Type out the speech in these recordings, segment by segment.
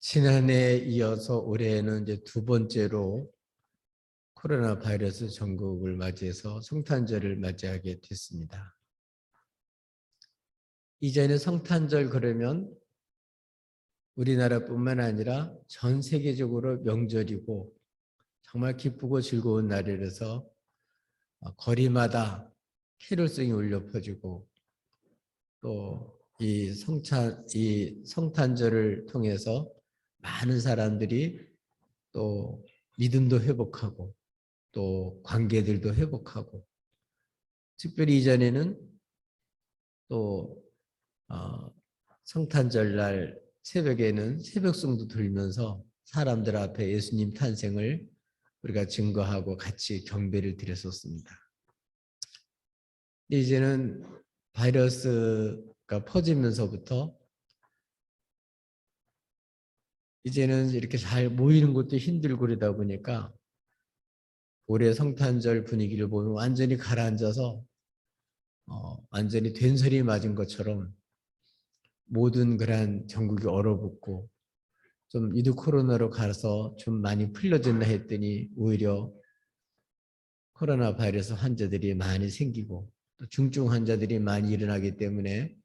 지난해에 이어서 올해에는 이제 두 번째로 코로나 바이러스 전국을 맞이해서 성탄절을 맞이하게 됐습니다. 이전에 성탄절 그러면 우리나라뿐만 아니라 전 세계적으로 명절이고 정말 기쁘고 즐거운 날이라서 거리마다 캐롤송이 울려 퍼지고 또 이 성탄절을 통해서 많은 사람들이 또 믿음도 회복하고 또 관계들도 회복하고 특별히 이전에는 또 성탄절 날 새벽에는 새벽송도 들면서 사람들 앞에 예수님 탄생을 우리가 증거하고 같이 경배를 드렸었습니다. 이제는 바이러스가 퍼지면서부터 이제는 이렇게 잘 모이는 것도 힘들고 그러다 보니까 올해 성탄절 분위기를 보면 완전히 가라앉아서 완전히 된소리 맞은 것처럼 모든 그러한 전국이 얼어붙고 좀 이드 코로나로 가서 좀 많이 풀려졌나 했더니 오히려 코로나 바이러스 환자들이 많이 생기고 또 중증 환자들이 많이 일어나기 때문에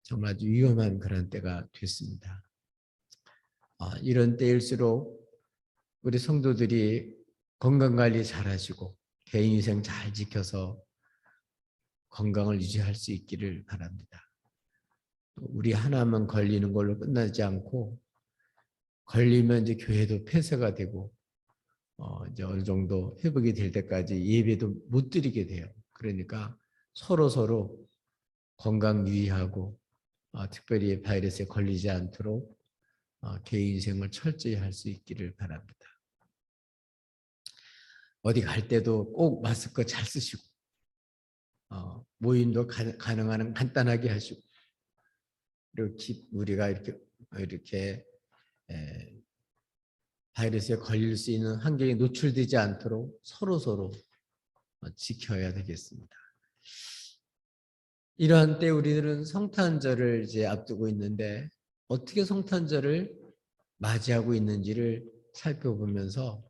정말 아주 위험한 그런 때가 됐습니다. 이런 때일수록 우리 성도들이 건강관리 잘 하시고 개인위생 잘 지켜서 건강을 유지할 수 있기를 바랍니다. 우리 하나만 걸리는 걸로 끝나지 않고 걸리면 이제 교회도 폐쇄가 되고 이제 어느 정도 회복이 될 때까지 예배도 못 드리게 돼요. 그러니까 서로 건강 유의하고 특별히 바이러스에 걸리지 않도록 개인위생을 철저히 할 수 있기를 바랍니다. 어디 갈 때도 꼭 마스크 잘 쓰시고 모임도 가능한 한 간단하게 하시고 그리고 우리가 이렇게 바이러스에 걸릴 수 있는 환경에 노출되지 않도록 서로 지켜야 되겠습니다. 이러한 때 우리들은 성탄절을 이제 앞두고 있는데 어떻게 성탄절을 맞이하고 있는지를 살펴보면서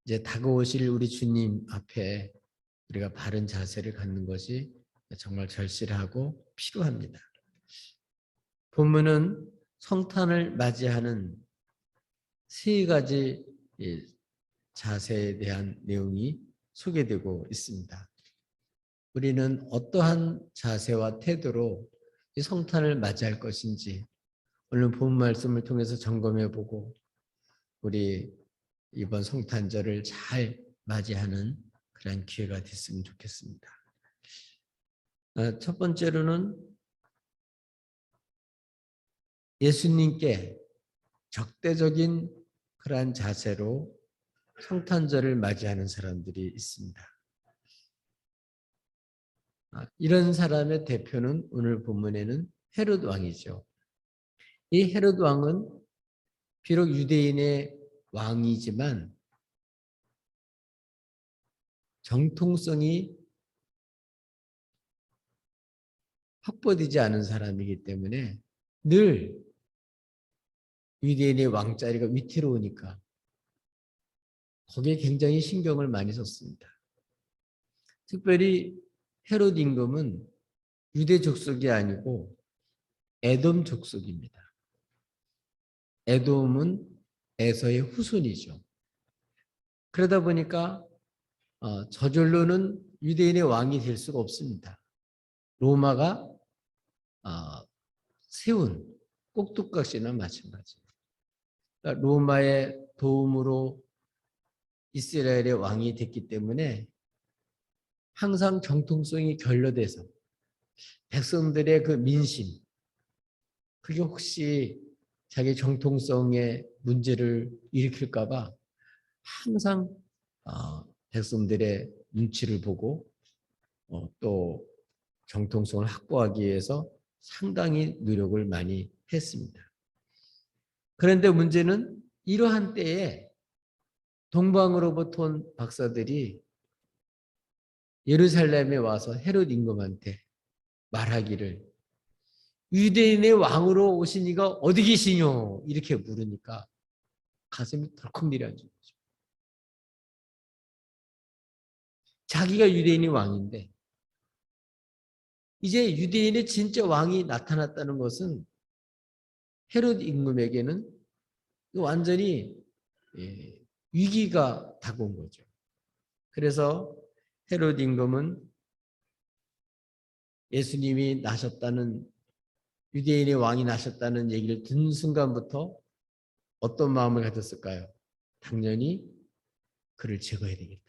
이제 다가오실 우리 주님 앞에 우리가 바른 자세를 갖는 것이 정말 절실하고 필요합니다. 본문은 성탄을 맞이하는 세 가지 자세에 대한 내용이 소개되고 있습니다. 우리는 어떠한 자세와 태도로 이 성탄을 맞이할 것인지 오늘 본 말씀을 통해서 점검해보고 우리 이번 성탄절을 잘 맞이하는 그런 기회가 됐으면 좋겠습니다. 첫 번째로는 예수님께 적대적인 그러한 자세로 성탄절을 맞이하는 사람들이 있습니다. 이런 사람의 대표는 오늘 본문에는 헤롯 왕이죠. 이 헤롯 왕은 비록 유대인의 왕이지만 정통성이 확보되지 않은 사람이기 때문에 늘 유대인의 왕자리가 위태로우니까 거기에 굉장히 신경을 많이 썼습니다. 특별히 헤롯 임금은 유대 족속이 아니고 에돔 족속입니다. 에돔은 에서의 후손이죠. 그러다 보니까 저절로는 유대인의 왕이 될 수가 없습니다. 로마가 세운 꼭두각시나 마찬가지입니다. 그러니까 로마의 도움으로 이스라엘의 왕이 됐기 때문에 항상 정통성이 결여돼서 백성들의 그 민심, 그게 혹시 자기 정통성에 문제를 일으킬까 봐 항상 백성들의 눈치를 보고 또 정통성을 확보하기 위해서 상당히 노력을 많이 했습니다. 그런데 문제는 이러한 때에 동방으로부터 온 박사들이 예루살렘에 와서 헤롯 임금한테 말하기를 유대인의 왕으로 오신 이가 어디 계시뇨? 이렇게 물으니까 가슴이 덜컥 내려앉은 거죠. 자기가 유대인의 왕인데 이제 유대인의 진짜 왕이 나타났다는 것은 헤롯 임금에게는 완전히 위기가 다가온 거죠. 그래서 헤롯 임금은 예수님이 나셨다는, 유대인의 왕이 나셨다는 얘기를 듣는 순간부터 어떤 마음을 가졌을까요? 당연히 그를 제거해야 되겠다.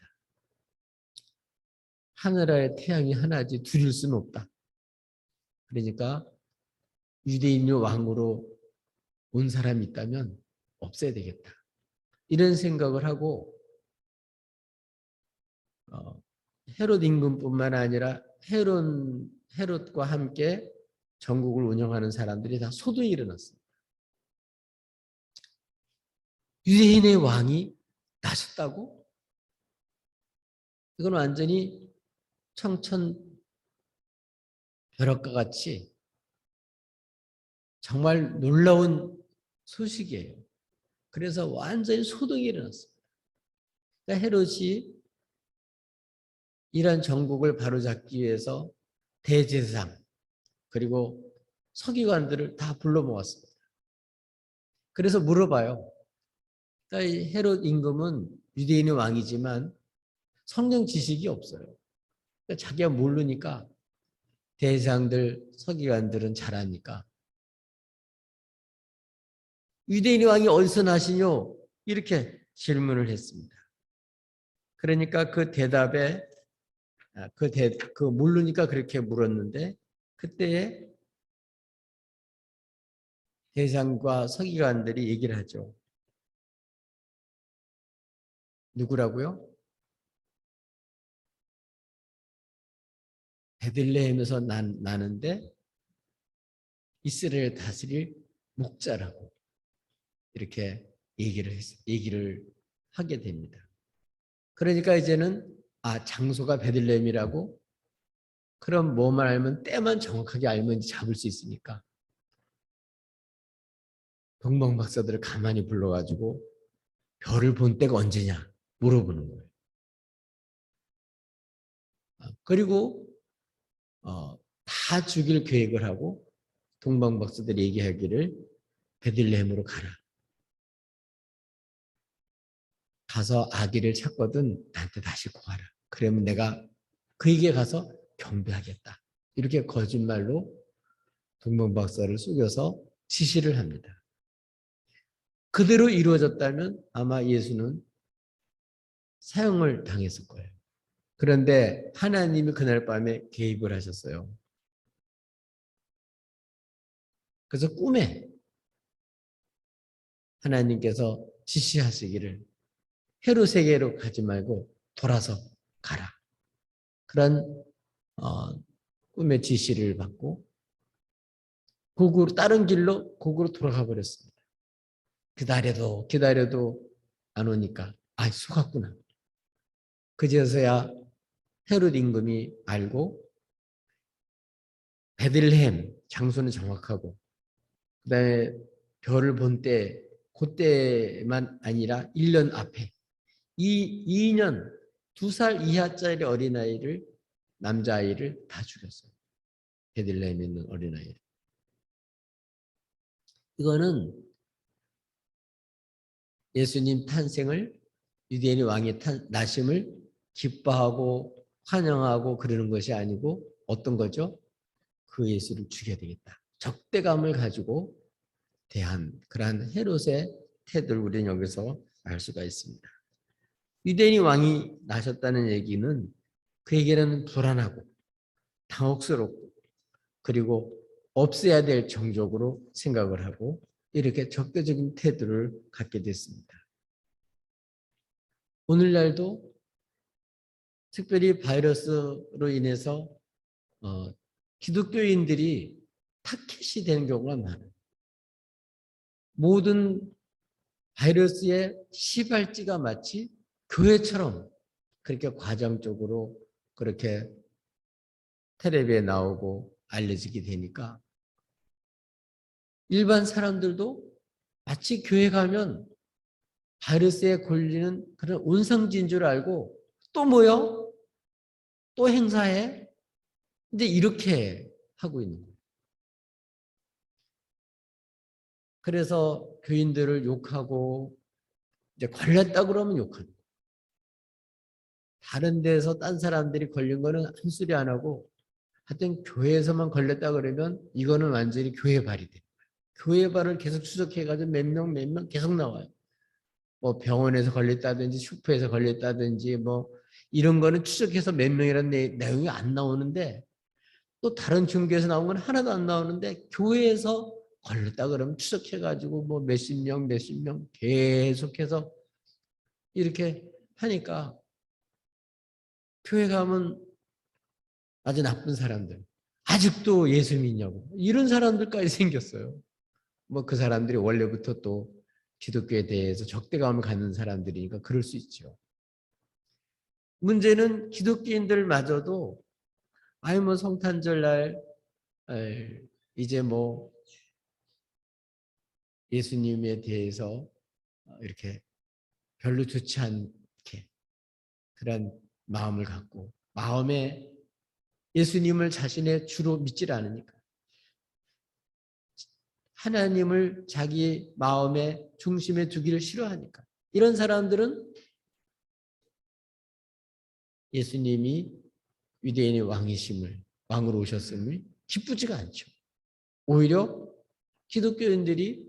하늘의 태양이 하나지 둘일 수는 없다. 그러니까 유대인의 왕으로 온 사람이 있다면 없애야 되겠다. 이런 생각을 하고 헤롯 임금뿐만 아니라 헤롯과 함께 전국을 운영하는 사람들이 다 소동이 일어났습니다. 유대인의 왕이 나셨다고? 이건 완전히 청천벽력과 같이 정말 놀라운 소식이에요. 그래서 완전히 소동이 일어났습니다. 그러니까 헤롯이 이런 정국을 바로잡기 위해서 대제사장 그리고 서기관들을 다 불러 모았습니다. 그래서 물어봐요. 그러니까 헤롯 임금은 유대인의 왕이지만 성경 지식이 없어요. 그러니까 자기가 모르니까 대제사장들, 서기관들은 잘하니까 유대인의 왕이 어디서 나시뇨? 이렇게 질문을 했습니다. 그러니까 그 대답에 모르니까 그렇게 물었는데 그때에 대장과 서기관들이 얘기를 하죠. 누구라고요? 베들레헴에서 나는데 이스라엘 다스릴 목자라고 이렇게 얘기를 하게 됩니다. 그러니까 이제는 장소가 베들레헴이라고 그럼 뭐만 알면 때만 정확하게 알면 잡을 수 있으니까 동방박사들을 가만히 불러가지고 별을 본 때가 언제냐 물어보는 거예요. 그리고 다 죽일 계획을 하고 동방박사들이 얘기하기를 베들레헴으로 가라. 가서 아기를 찾거든 나한테 다시 구하라. 그러면 내가 그에게 가서 경배하겠다. 이렇게 거짓말로 동방박사를 속여서 지시를 합니다. 그대로 이루어졌다면 아마 예수는 사형을 당했을 거예요. 그런데 하나님이 그날 밤에 개입을 하셨어요. 그래서 꿈에 하나님께서 지시하시기를 헤롯에게로 가지 말고 돌아서 가라. 그런 꿈의 지시를 받고 다른 길로 곡으로 돌아가 버렸습니다. 기다려도 안 오니까 속았구나. 그제서야 헤롯 임금이 알고 베들레헴 장소는 정확하고 그다음에 별을 본 때 그때만 아니라 1년 앞에 2년 2살 이하짜리 어린아이를 남자아이를 다 죽였어요. 베들레헴에 있는 어린아이를. 이거는 예수님 탄생을 유대인의 왕의 나심을 기뻐하고 환영하고 그러는 것이 아니고 어떤 거죠? 그 예수를 죽여야 되겠다. 적대감을 가지고 대한 그러한 헤롯의 태도를 우리는 여기서 알 수가 있습니다. 유대인의 왕이 나셨다는 얘기는 그에게는 불안하고 당혹스럽고 그리고 없애야 될 정적으로 생각을 하고 이렇게 적대적인 태도를 갖게 됐습니다. 오늘날도 특별히 바이러스로 인해서 기독교인들이 타켓이 되는 경우가 많아요. 모든 바이러스의 시발지가 마치 교회처럼 그렇게 과정적으로 그렇게 텔레비에 나오고 알려지게 되니까 일반 사람들도 마치 교회 가면 바이러스에 걸리는 그런 온상진 줄 알고 또 모여? 또 행사해? 근데 이렇게 하고 있는 거예요. 그래서 교인들을 욕하고 이제 걸렸다 그러면 욕하는 거예요. 다른 데서 딴 사람들이 걸린 거는 한 소리 안 하고 하여튼 교회에서만 걸렸다 그러면 이거는 완전히 교회 발이 돼요. 교회 발을 계속 추적해가지고 몇 명 계속 나와요. 뭐 병원에서 걸렸다든지 슈퍼에서 걸렸다든지 뭐 이런 거는 추적해서 몇 명이라는 내용이 안 나오는데 또 다른 종교에서 나온 건 하나도 안 나오는데 교회에서 걸렸다 그러면 추적해가지고 뭐 몇십 명 계속해서 이렇게 하니까 교회 가면 아주 나쁜 사람들 아직도 예수 믿냐고 이런 사람들까지 생겼어요. 뭐 그 사람들이 원래부터 또 기독교에 대해서 적대감을 갖는 사람들이니까 그럴 수 있죠. 문제는 기독교인들마저도 아니 뭐 성탄절 날 이제 뭐 예수님에 대해서 이렇게 별로 좋지 않게 그런 마음을 갖고 마음에 예수님을 자신의 주로 믿질 않으니까 하나님을 자기 마음의 중심에 두기를 싫어하니까 이런 사람들은 예수님이 유대인의 왕이심을 왕으로 오셨음을 기쁘지가 않죠. 오히려 기독교인들이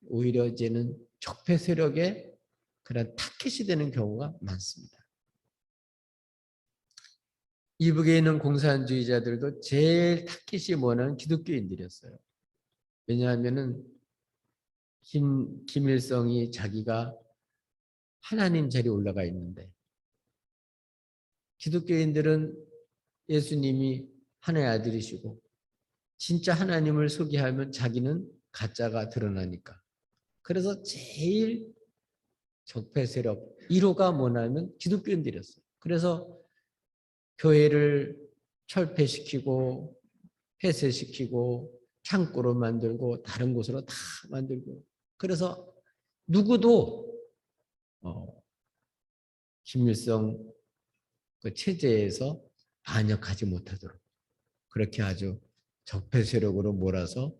오히려 이제는 적폐 세력의 그런 타켓이 되는 경우가 많습니다. 이북에 있는 공산주의자들도 제일 타켓이 뭐냐면 기독교인들이었어요. 왜냐하면은 김일성이 자기가 하나님 자리에 올라가 있는데 기독교인들은 예수님이 하나의 아들이시고 진짜 하나님을 소개하면 자기는 가짜가 드러나니까. 그래서 제일 적폐 세력 1호가 뭐냐면 기독교인들이었어요. 그래서 교회를 철폐시키고 폐쇄시키고 창고로 만들고 다른 곳으로 다 만들고 그래서 누구도 김일성 그 체제에서 반역하지 못하도록 그렇게 아주 적폐 세력으로 몰아서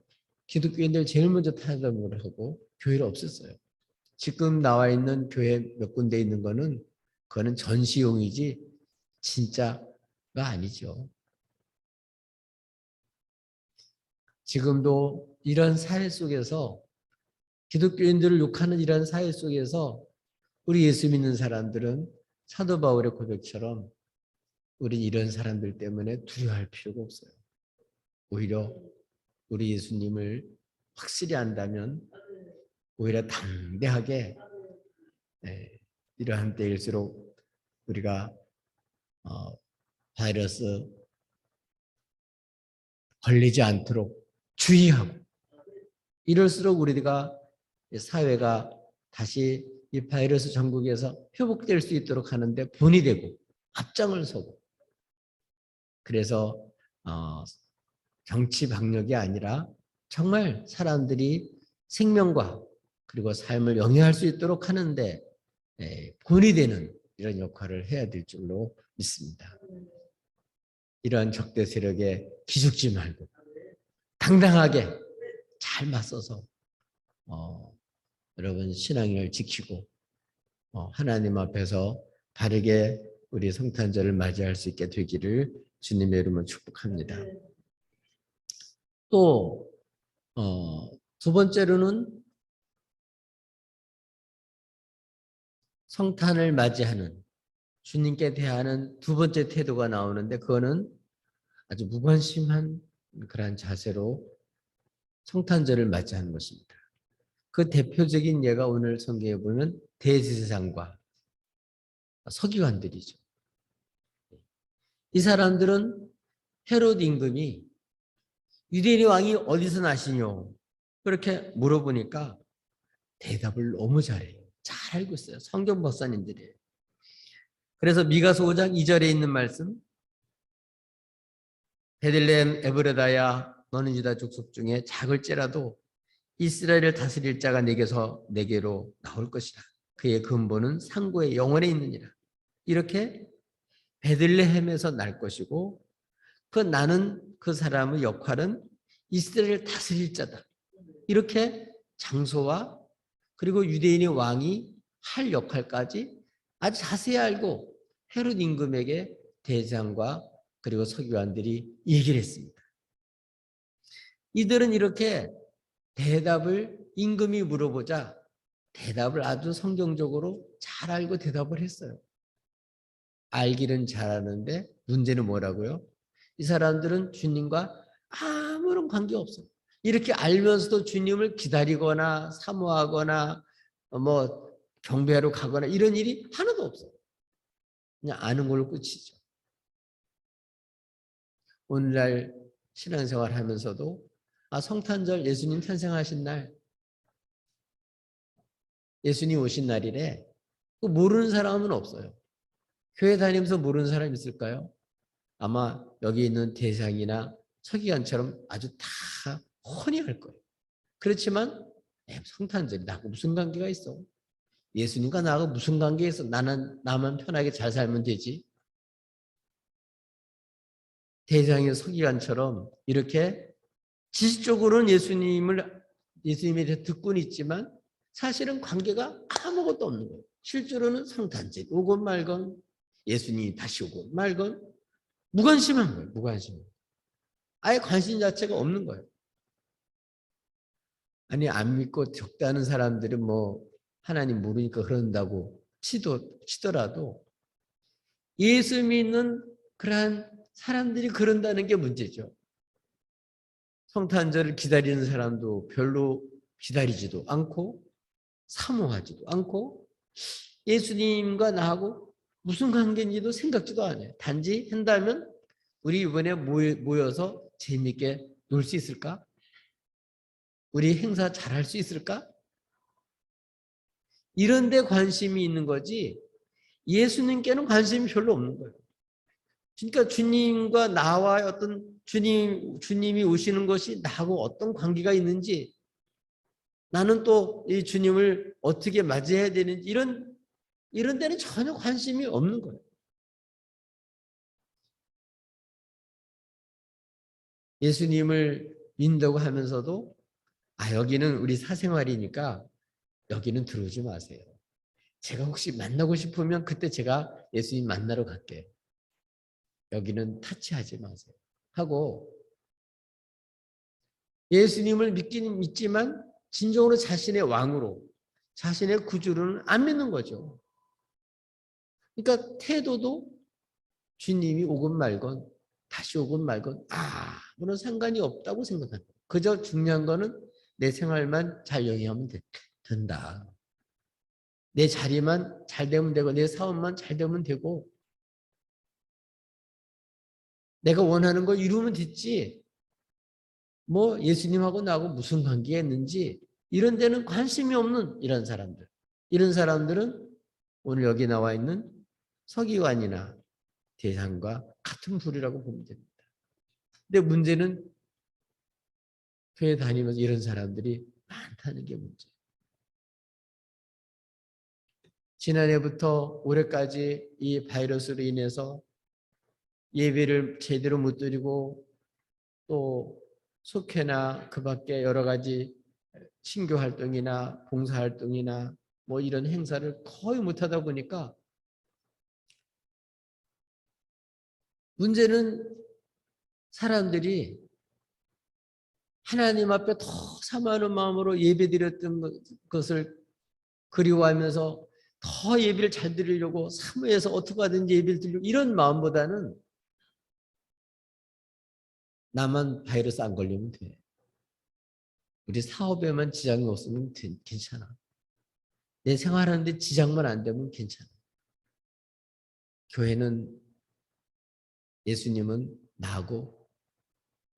기독교인들 제일 먼저 타협을 하고 교회를 없앴어요. 지금 나와 있는 교회 몇 군데 있는 거는 그거는 전시용이지 진짜가 아니죠. 지금도 이런 사회 속에서 기독교인들을 욕하는 이런 사회 속에서 우리 예수 믿는 사람들은 사도 바울의 고백처럼 우리 이런 사람들 때문에 두려워할 필요가 없어요. 오히려 우리 예수님을 확실히 안다면 오히려 담대하게 이러한 때일수록 우리가 바이러스 걸리지 않도록 주의하고 이럴수록 우리가 사회가 다시 이 바이러스 전국에서 회복될 수 있도록 하는데 본이 되고 앞장을 서고 그래서 정치 방역이 아니라 정말 사람들이 생명과 그리고 삶을 영위할 수 있도록 하는데 본이 되는 이런 역할을 해야 될 줄로 믿습니다. 이러한 적대 세력에 기죽지 말고 당당하게 잘 맞서서 여러분 신앙을 지키고 하나님 앞에서 바르게 우리 성탄절을 맞이할 수 있게 되기를 주님의 이름으로 축복합니다. 또 두 번째로는 성탄을 맞이하는 주님께 대하는 두 번째 태도가 나오는데 그거는 아주 무관심한 그러한 자세로 성탄절을 맞이하는 것입니다. 그 대표적인 예가 오늘 성경에 보면 대제사장과 서기관들이죠. 이 사람들은 헤롯 임금이 유대인의 왕이 어디서 나시뇨? 그렇게 물어보니까 대답을 너무 잘해요. 잘 알고 있어요. 성경 박사님들이에요. 그래서 미가서 5장 2절에 있는 말씀 베들레헴 에브라다야 너는 유다 족속 중에 작을지라도 이스라엘을 다스릴 자가 내게로 나올 것이라. 그의 근본은 상고의 영원에 있느니라. 이렇게 베들레헴에서 날 것이고 나는 그 사람의 역할은 이스라엘을 다스릴 자다. 이렇게 장소와 그리고 유대인의 왕이 할 역할까지 아주 자세히 알고 헤롯 임금에게 대장과 그리고 서기관들이 얘기를 했습니다. 이들은 이렇게 대답을 임금이 물어보자 대답을 아주 성경적으로 잘 알고 대답을 했어요. 알기는 잘하는데 문제는 뭐라고요? 이 사람들은 주님과 아무런 관계없어. 이렇게 알면서도 주님을 기다리거나 사모하거나 뭐 경배하러 가거나 이런 일이 하나도 없어. 그냥 아는 걸로 끝이죠. 오늘날 신앙생활 하면서도 성탄절 예수님 탄생하신 날 예수님 오신 날이래. 모르는 사람은 없어요. 교회 다니면서 모르는 사람 있을까요? 아마 여기 있는 대상이나 서기관처럼 아주 다 훤히 할 거예요. 그렇지만 성탄절이 나하고 무슨 관계가 있어? 예수님과 나하고 무슨 관계가 있어? 나만 편하게 잘 살면 되지. 대장의 서기관처럼 이렇게 지식적으로는 예수님에 대해 듣고는 있지만 사실은 관계가 아무것도 없는 거예요. 실제로는 성탄절 오건 말건 예수님이 다시 오건 말건 무관심한 거예요. 무관심. 아예 관심 자체가 없는 거예요. 아니 안 믿고 적다는 사람들은 뭐 하나님 모르니까 그런다고 치더라도 예수 믿는 그러한 사람들이 그런다는 게 문제죠. 성탄절을 기다리는 사람도 별로 기다리지도 않고 사모하지도 않고 예수님과 나하고 무슨 관계인지도 생각지도 않아요. 단지 한다면 우리 이번에 모여서 재미있게 놀 수 있을까? 우리 행사 잘할 수 있을까? 이런 데 관심이 있는 거지 예수님께는 관심이 별로 없는 거예요. 그러니까 주님과 나와 어떤 주님이 오시는 것이 나하고 어떤 관계가 있는지 나는 또 이 주님을 어떻게 맞이해야 되는지 이런 데는 전혀 관심이 없는 거예요. 예수님을 믿는다고 하면서도 여기는 우리 사생활이니까 여기는 들어오지 마세요. 제가 혹시 만나고 싶으면 그때 제가 예수님 만나러 갈게요. 여기는 타치하지 마세요. 하고 예수님을 믿기는 믿지만 진정으로 자신의 왕으로 자신의 구주로는 안 믿는 거죠. 그러니까 태도도 주님이 오건 말건 다시 오건 말건 아무런 상관이 없다고 생각하는 거예요. 그저 중요한 거는 내 생활만 잘 영위하면 된다. 내 자리만 잘 되면 되고 내 사업만 잘 되면 되고 내가 원하는 걸 이루면 됐지 뭐 예수님하고 나하고 무슨 관계가 있는지 이런 데는 관심이 없는 이런 사람들은 오늘 여기 나와 있는 서기관이나 대상과 같은 부류라고 보면 됩니다. 근데 문제는 교회 다니면서 이런 사람들이 많다는 게 문제예요. 지난해부터 올해까지 이 바이러스로 인해서 예배를 제대로 못 드리고 또 속회나 그 밖에 여러 가지 신교 활동이나 봉사 활동이나 뭐 이런 행사를 거의 못하다 보니까 문제는 사람들이 하나님 앞에 더 사모하는 마음으로 예배드렸던 것을 그리워하면서 더 예배를 잘 드리려고 사모해서 어떻게 하든지 예배를 드리려고 이런 마음보다는 나만 바이러스 안 걸리면 돼. 우리 사업에만 지장이 없으면 괜찮아. 내 생활하는데 지장만 안 되면 괜찮아. 교회는 예수님은 나하고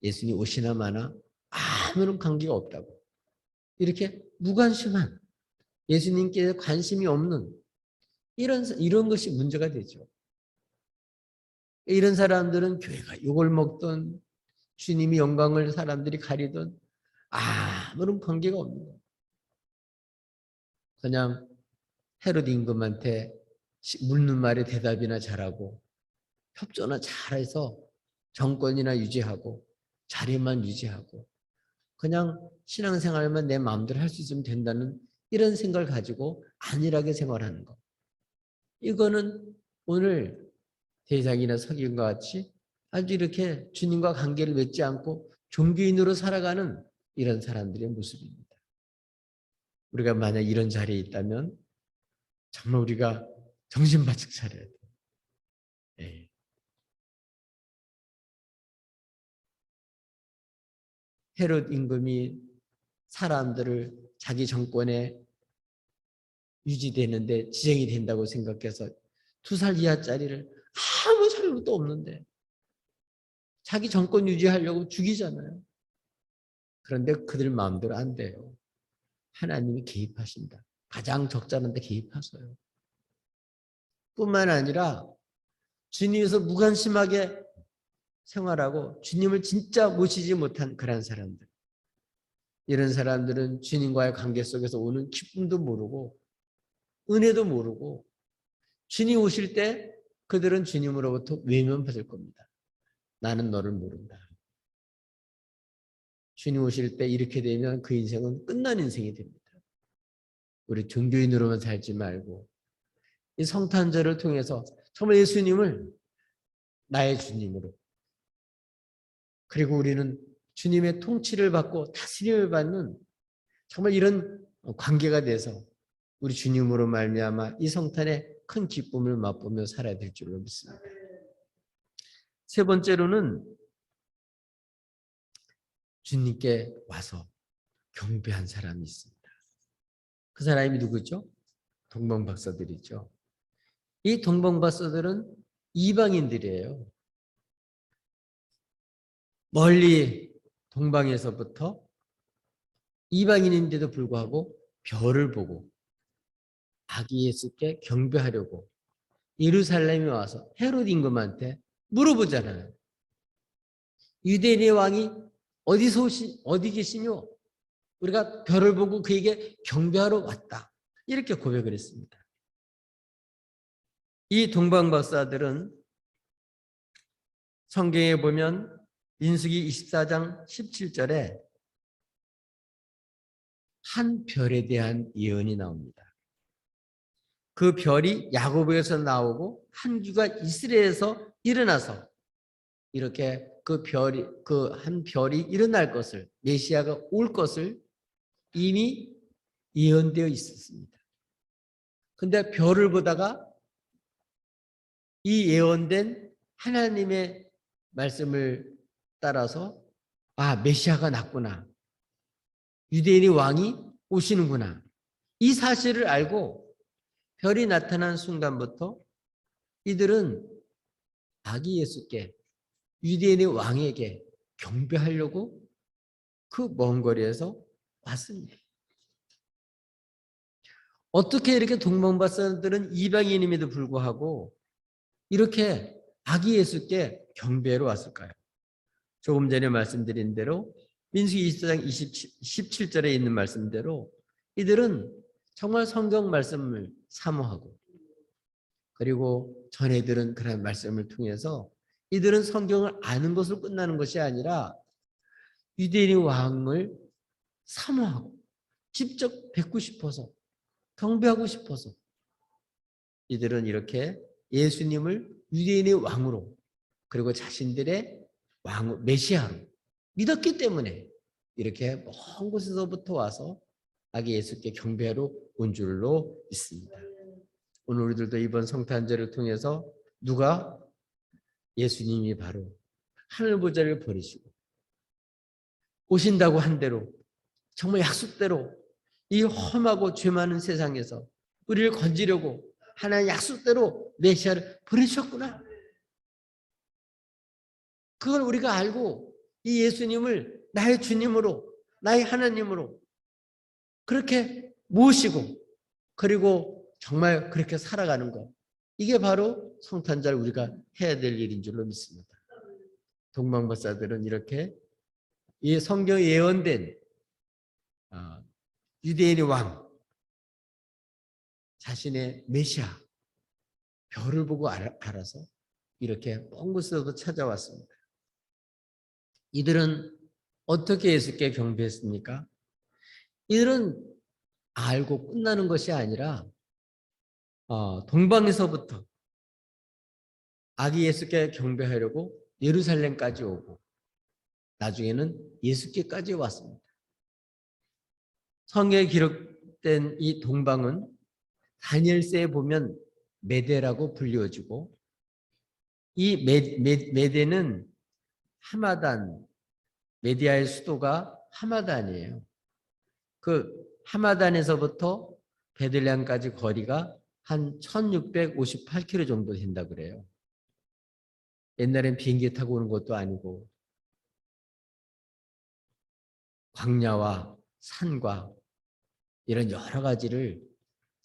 예수님 오시나 마나 아무런 관계가 없다고. 이렇게 무관심한 예수님께 관심이 없는 이런 것이 문제가 되죠. 이런 사람들은 교회가 욕을 먹던 주님이 영광을 사람들이 가리던 아무런 관계가 없는 거예요. 그냥 헤롯 임금한테 묻는 말에 대답이나 잘하고 협조나 잘해서 정권이나 유지하고 자리만 유지하고 그냥 신앙생활만 내 마음대로 할 수 있으면 된다는 이런 생각을 가지고 안일하게 생활하는 것. 이거는 오늘 대장이나 서기관과 같이 아주 이렇게 주님과 관계를 맺지 않고 종교인으로 살아가는 이런 사람들의 모습입니다. 우리가 만약 이런 자리에 있다면 정말 우리가 정신 바짝 차려야 돼요. 네. 헤롯 임금이 사람들을 자기 정권에 유지되는데 지정이 된다고 생각해서 2살 이하짜리를 아무 잘못도 없는데 자기 정권 유지하려고 죽이잖아요. 그런데 그들 마음대로 안 돼요. 하나님이 개입하신다. 가장 적절한데 개입하셔요. 뿐만 아니라 주님에서 무관심하게 생활하고 주님을 진짜 모시지 못한 그런 사람들. 이런 사람들은 주님과의 관계 속에서 오는 기쁨도 모르고 은혜도 모르고 주님 오실 때 그들은 주님으로부터 외면받을 겁니다. 나는 너를 모른다. 주님 오실 때 이렇게 되면 그 인생은 끝난 인생이 됩니다. 우리 종교인으로만 살지 말고 이 성탄절을 통해서 정말 예수님을 나의 주님으로 그리고 우리는 주님의 통치를 받고 다스림을 받는 정말 이런 관계가 돼서 우리 주님으로 말미암아 이 성탄의 큰 기쁨을 맛보며 살아야 될 줄로 믿습니다. 세 번째로는 주님께 와서 경배한 사람이 있습니다. 그 사람이 누구죠? 동방박사들이죠. 이 동방박사들은 이방인들이에요. 멀리 동방에서부터 이방인인데도 불구하고 별을 보고 아기 예수께 경배하려고 예루살렘에 와서 헤롯 임금한테 물어보잖아요. 유대인의 왕이 어디 계시뇨? 우리가 별을 보고 그에게 경배하러 왔다. 이렇게 고백을 했습니다. 이 동방박사들은 성경에 보면 민수기 24장 17절에 한 별에 대한 예언이 나옵니다. 그 별이 야곱에서 나오고 한 귀가 이스라엘에서 일어나서 이렇게 그 한 별이 일어날 것을 메시아가 올 것을 이미 예언되어 있었습니다. 근데 별을 보다가 이 예언된 하나님의 말씀을 따라서 메시아가 났구나. 유대인의 왕이 오시는구나. 이 사실을 알고 별이 나타난 순간부터 이들은 아기 예수께 유대인의 왕에게 경배하려고 그 먼 거리에서 왔습니다. 어떻게 이렇게 동방박사들은 이방인임에도 불구하고 이렇게 아기 예수께 경배로 왔을까요? 조금 전에 말씀드린 대로 민수기 24장 17절에 있는 말씀대로 이들은 정말 성경 말씀을 사모하고 그리고 전해들은 그런 말씀을 통해서 이들은 성경을 아는 것으로 끝나는 것이 아니라 유대인의 왕을 사모하고 직접 뵙고 싶어서 경배하고 싶어서 이들은 이렇게 예수님을 유대인의 왕으로 그리고 자신들의 왕 메시아로 믿었기 때문에 이렇게 먼 곳에서부터 와서 아기 예수께 경배하러 온 줄로 믿습니다. 오늘 우리들도 이번 성탄절을 통해서 누가 예수님이 바로 하늘 보좌를 버리시고 오신다고 한 대로 정말 약속대로 이 험하고 죄 많은 세상에서 우리를 건지려고 하나님 약속대로 메시아를 보내셨구나. 그걸 우리가 알고 이 예수님을 나의 주님으로 나의 하나님으로 그렇게 모시고 그리고 정말 그렇게 살아가는 것. 이게 바로 성탄절 우리가 해야 될 일인 줄로 믿습니다. 동방박사들은 이렇게 이 성경에 예언된 어, 유대인의 왕, 자신의 메시아, 별을 보고 알아서 이렇게 먼 곳에서도 찾아왔습니다. 이들은 어떻게 예수께 경배했습니까? 이들은 알고 끝나는 것이 아니라 동방에서부터 아기 예수께 경배하려고 예루살렘까지 오고 나중에는 예수께까지 왔습니다. 성경에 기록된 이 동방은 다니엘서에 보면 메대라고 불리워지고 이 메대는 하마단, 메디아의 수도가 하마단이에요. 그 하마단에서부터 베들레헴까지 거리가 한 1658km 정도 된다 그래요. 옛날엔 비행기 타고 오는 것도 아니고 광야와 산과 이런 여러 가지를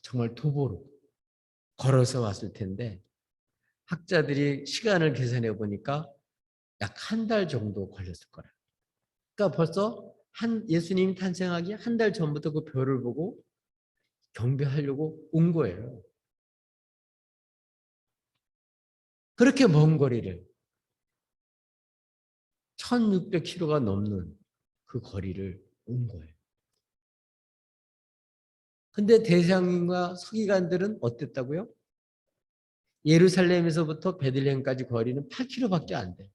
정말 도보로 걸어서 왔을 텐데 학자들이 시간을 계산해 보니까 약 한 달 정도 걸렸을 거라. 그러니까 벌써 예수님이 탄생하기 한 달 전부터 그 별을 보고 경배하려고 온 거예요. 그렇게 먼 거리를 1600km가 넘는 그 거리를 온 거예요. 근데 대장님과 서기관들은 어땠다고요? 예루살렘에서부터 베들레헴까지 거리는 8km밖에 안 돼요.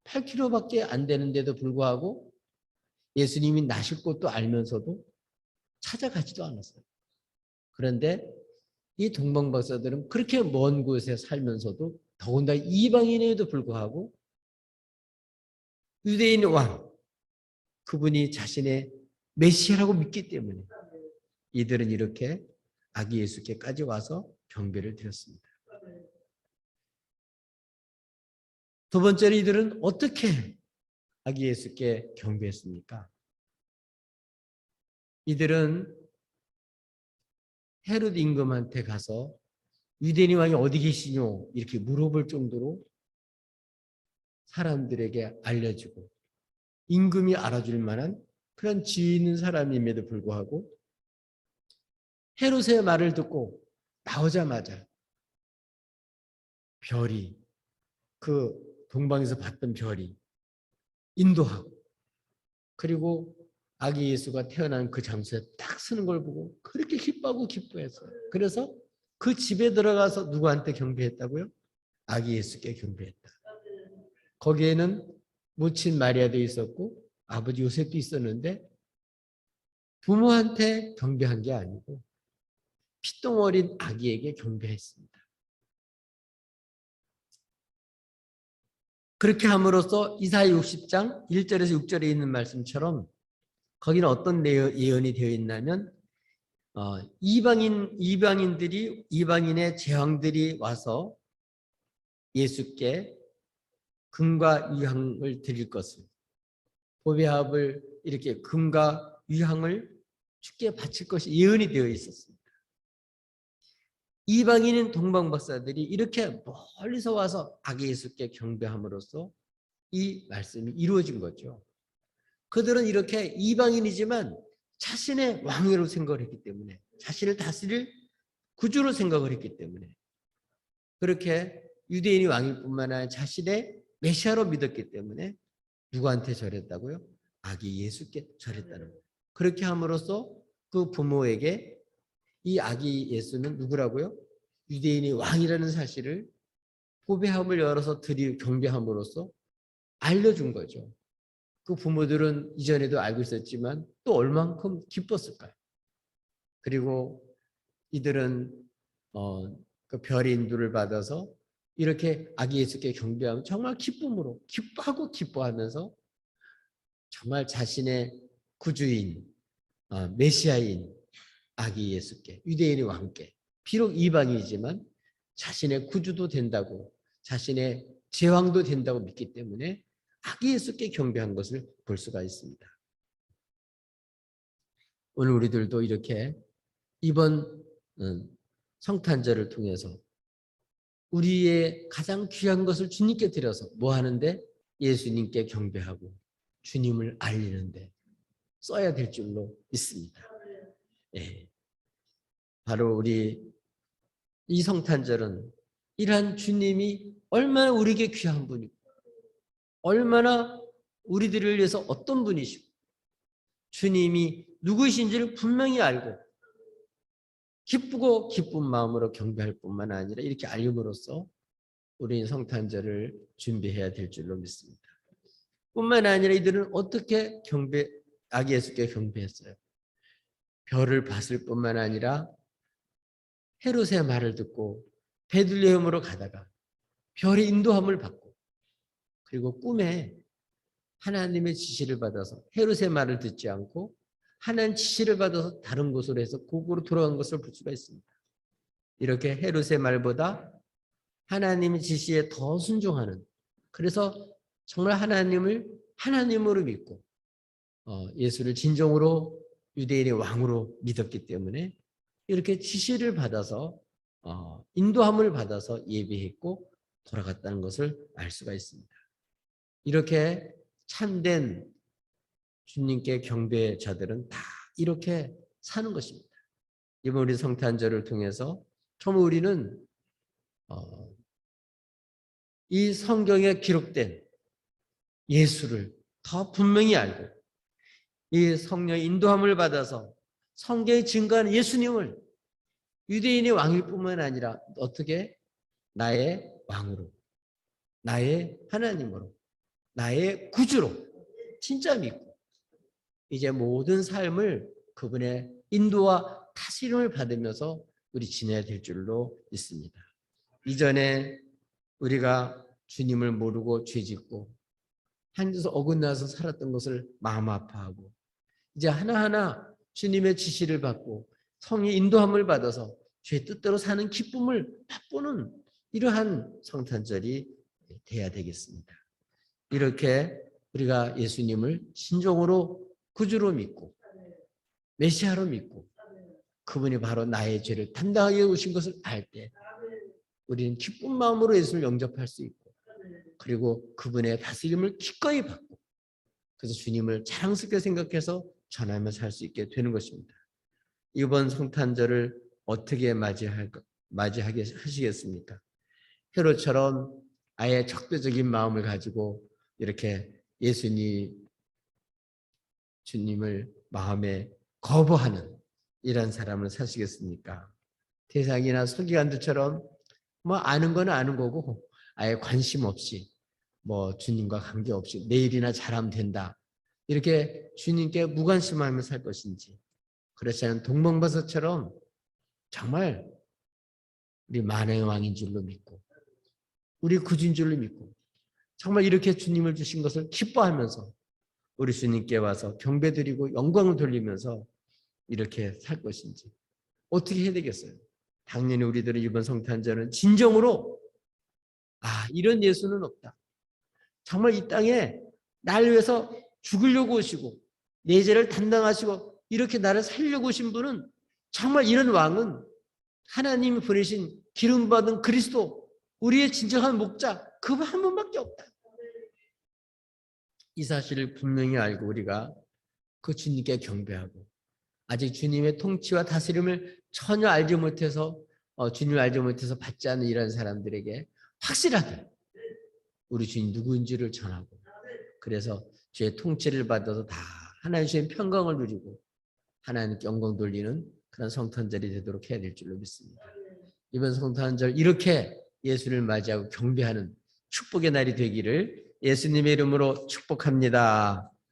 8km밖에 안 되는데도 불구하고 예수님이 나실 것도 알면서도 찾아가지도 않았어요. 그런데 이 동방박사들은 그렇게 먼 곳에 살면서도 더군다나 이방인에도 불구하고 유대인 왕, 그분이 자신의 메시아라고 믿기 때문에 이들은 이렇게 아기 예수께까지 와서 경배를 드렸습니다. 두 번째로 이들은 어떻게 아기 예수께 경배했습니까? 이들은 헤롯 임금한테 가서 유대인 왕이 어디 계시뇨? 이렇게 물어볼 정도로 사람들에게 알려주고 임금이 알아줄 만한 그런 지위 있는 사람임에도 불구하고 헤롯의 말을 듣고 나오자마자 별이 그 동방에서 봤던 별이 인도하고 그리고 아기 예수가 태어난 그 장소에 딱 서는 걸 보고 그렇게 기뻐하고 기뻐했어요. 그래서 그 집에 들어가서 누구한테 경배했다고요? 아기 예수께 경배했다. 거기에는 모친 마리아도 있었고 아버지 요셉도 있었는데 부모한테 경배한 게 아니고 피똥 어린 아기에게 경배했습니다. 그렇게 함으로써 이사야 60장 1절에서 6절에 있는 말씀처럼 거기는 어떤 예언이 되어 있냐면 이방인의 제왕들이 와서 예수께 금과 유향을 드릴 것을 보배합을 이렇게 금과 유향을 주께 바칠 것이 예언이 되어 있었습니다. 이방인인 동방박사들이 이렇게 멀리서 와서 아기 예수께 경배함으로써 이 말씀이 이루어진 거죠. 그들은 이렇게 이방인이지만 자신의 왕으로 생각을 했기 때문에 자신을 다스릴 구주로 생각을 했기 때문에 그렇게 유대인이 왕일 뿐만 아니라 자신의 메시아로 믿었기 때문에 누구한테 절했다고요? 아기 예수께 절했다는 거예요. 그렇게 함으로써 그 부모에게 이 아기 예수는 누구라고요? 유대인이 왕이라는 사실을 보배함을 열어서 경배함으로써 알려준 거죠. 그 부모들은 이전에도 알고 있었지만 또 얼만큼 기뻤을까요? 그리고 이들은 그 별의 인도를 받아서 이렇게 아기 예수께 경배하면 정말 기쁨으로 기뻐하고 기뻐하면서 정말 자신의 구주인 메시아인 아기 예수께 유대인의 왕께 비록 이방이지만 자신의 구주도 된다고 자신의 제왕도 된다고 믿기 때문에 아기 예수께 경배한 것을 볼 수가 있습니다. 오늘 우리들도 이렇게 이번 성탄절을 통해서 우리의 가장 귀한 것을 주님께 드려서 뭐 하는데? 예수님께 경배하고 주님을 알리는데 써야 될 줄로 믿습니다. 예. 바로 우리 이 성탄절은 이러한 주님이 얼마나 우리에게 귀한 분이고 얼마나 우리들을 위해서 어떤 분이시고 주님이 누구이신지를 분명히 알고 기쁘고 기쁜 마음으로 경배할 뿐만 아니라 이렇게 알림으로써 우리 성탄절을 준비해야 될 줄로 믿습니다. 뿐만 아니라 이들은 어떻게 아기 예수께 경배했어요. 별을 봤을 뿐만 아니라 헤롯의 말을 듣고 베들레헴으로 가다가 별의 인도함을 받고 그리고 꿈에 하나님의 지시를 받아서 헤롯의 말을 듣지 않고 하나님 지시를 받아서 다른 곳으로 해서 고국으로 돌아간 것을 볼 수가 있습니다. 이렇게 헤롯의 말보다 하나님의 지시에 더 순종하는, 그래서 정말 하나님을 하나님으로 믿고 예수를 진정으로 유대인의 왕으로 믿었기 때문에 이렇게 지시를 받아서 인도함을 받아서 예배했고 돌아갔다는 것을 알 수가 있습니다. 이렇게 참된 주님께 경배자들은 다 이렇게 사는 것입니다. 이번 우리 성탄절을 통해서 정말 우리는 이 성경에 기록된 예수를 더 분명히 알고 이 성령의 인도함을 받아서 성경에 증거하는 예수님을 유대인의 왕일 뿐만 아니라 어떻게 나의 왕으로, 나의 하나님으로, 나의 구주로 진짜 믿고 이제 모든 삶을 그분의 인도와 다스림을 받으면서 우리 지내야 될 줄로 믿습니다. 이전에 우리가 주님을 모르고 죄짓고 하나님께서 어긋나서 살았던 것을 마음 아파하고 이제 하나하나 주님의 지시를 받고 성의 인도함을 받아서 죄 뜻대로 사는 기쁨을 맛보는 이러한 성탄절이 돼야 되겠습니다. 이렇게 우리가 예수님을 진정으로 구주로 믿고 메시아로 믿고 그분이 바로 나의 죄를 담당하게 오신 것을 알 때 우리는 기쁜 마음으로 예수를 영접할 수 있고 그리고 그분의 다스림을 기꺼이 받고 그래서 주님을 자랑스럽게 생각해서 전하며 살 수 있게 되는 것입니다. 이번 성탄절을 어떻게 맞이하게 하시겠습니까? 헤롯처럼 아예 적대적인 마음을 가지고 이렇게 주님을 마음에 거부하는 이런 사람을 사시겠습니까? 태상이나 서기관들처럼 뭐 아는 건 아는 거고 아예 관심 없이 뭐 주님과 관계없이 내일이나 잘하면 된다 이렇게 주님께 무관심하며 살 것인지, 그렇지 않은 동방버섯처럼 정말 우리 만왕의 왕인 줄로 믿고 우리 구주인 줄로 믿고 정말 이렇게 주님을 주신 것을 기뻐하면서 우리 주님께 와서 경배드리고 영광을 돌리면서 이렇게 살 것인지 어떻게 해야 되겠어요? 당연히 우리들은 이번 성탄절은 진정으로 이런 예수는 없다. 정말 이 땅에 나를 위해서 죽으려고 오시고 내 죄를 담당하시고 이렇게 나를 살려고 오신 분은 정말 이런 왕은 하나님이 보내신 기름받은 그리스도 우리의 진정한 목자 그분 한 분밖에 없다. 이 사실을 분명히 알고 우리가 그 주님께 경배하고 아직 주님의 통치와 다스림을 전혀 알지 못해서 주님을 알지 못해서 받지 않는 이런 사람들에게 확실하게 우리 주님 누구인지를 전하고 그래서 주의 통치를 받아서 다 하나님의 평강을 누리고 하나님께 영광 돌리는 그런 성탄절이 되도록 해야 될 줄로 믿습니다. 이번 성탄절 이렇게 예수를 맞이하고 경배하는 축복의 날이 되기를 예수님의 이름으로 축복합니다.